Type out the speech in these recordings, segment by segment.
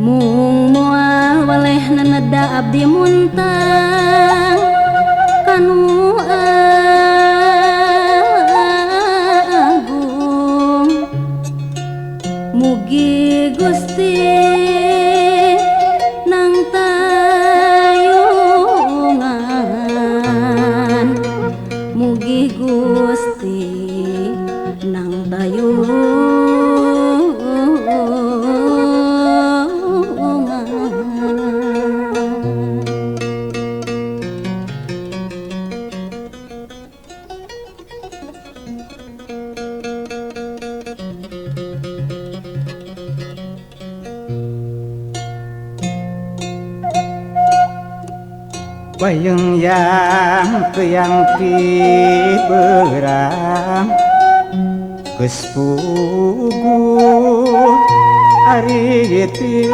mung moal walehna neda abdi muntang kanu agung mugi Gusti nang tayungan mugi Gusti nang tayungan Wayang yang keyang kiberang geus puguh ari ti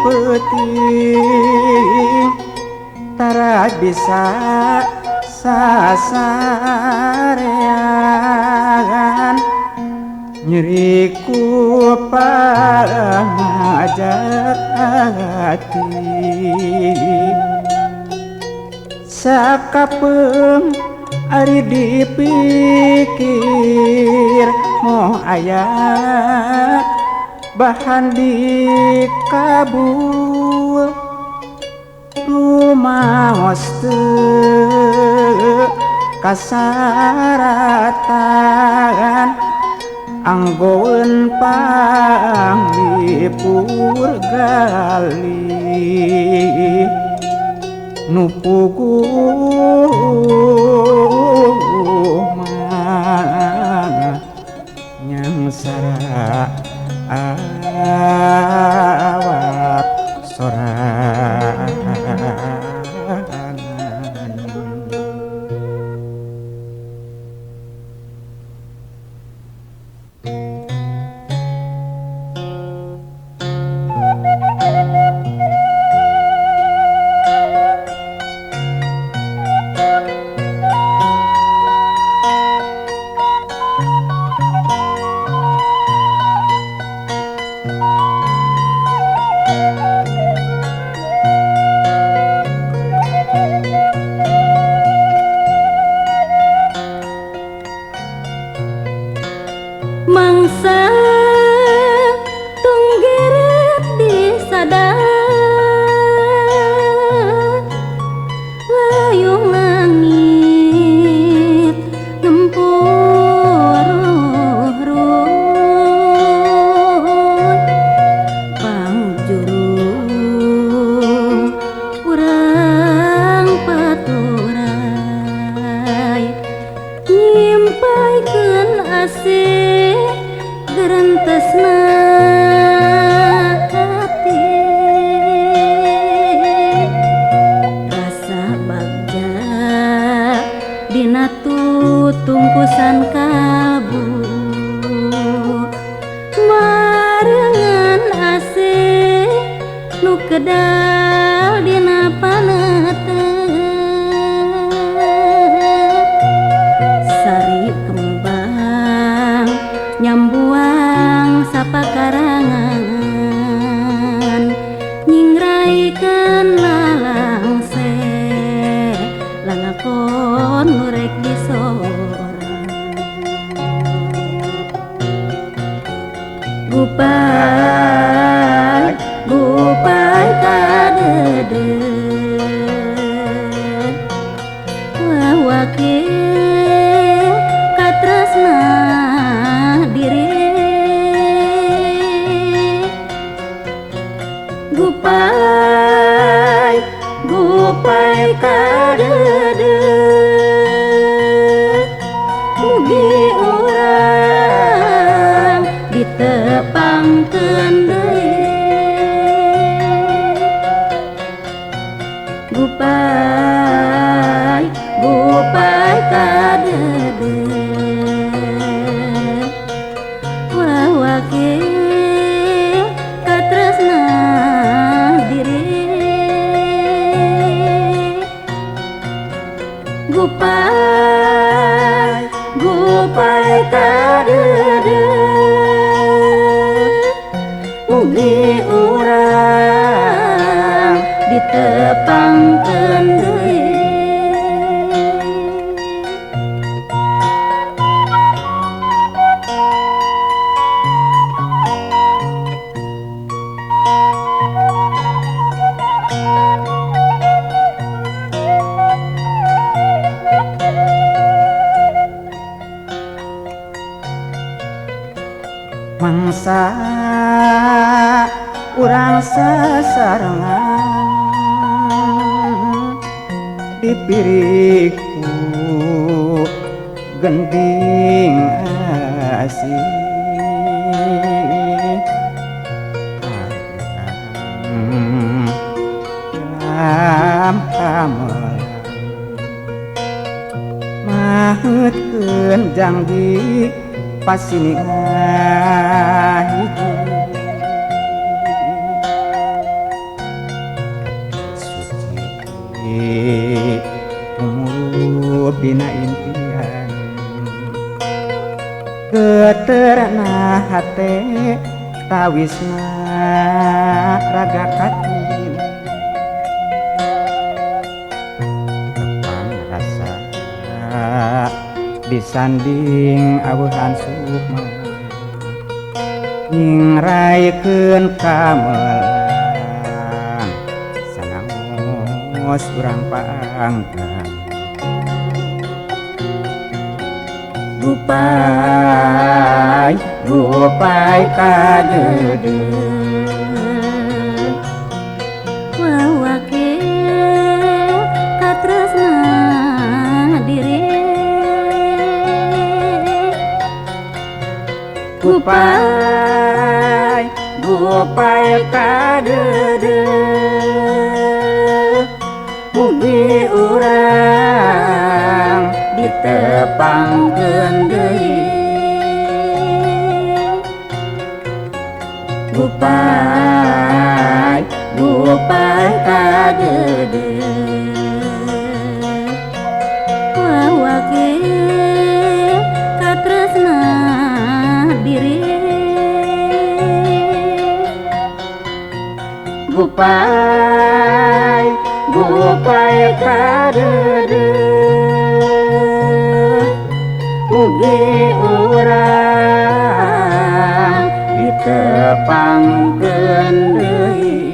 peuting tara bisa sasarean nyeri ku pangajat hati sakapeung ari dipikir moh aya bahan dikabul rumaos teu kasaratan anggoeun panglipur gali nu puguh mah nyangsara awak sorangan. mangsa tunggeret di sadar layung langit nempur pangjurung urang paturai nyimpaikeun asih gerentesna hati rasa bagja dina tutungkusan kalbu marengan asih nu kedal dina paneuteup sari kembang nyambuang sapakarangan nyingraikeun lalangse lalakon nu rek disorang gupay gupay kadeudeut wawakil katresna diri gupay gupay kadeudeut mugi urang ditepangkeun deui gupay gupay kadeudeut wawakil katresna diri gupay Bupai kadede mugi urang ditepangkeun deui. Mangsa urang sasarengan dipiriku gending asih dalam kamelan maheutkeun janji pasiningan suci umur bina impian geterna hate tawisna raga katin depan rasa disanding aweuhan sukma ngingraikeun kamelan sanangos urang paangkan Bupai kadede wawake katresna diri. Bupai kadede mugi urang ditepangkeun deui. Bupai kadede wawake katresna diri. Bupai kadede mugi urang ditepangkeun deui.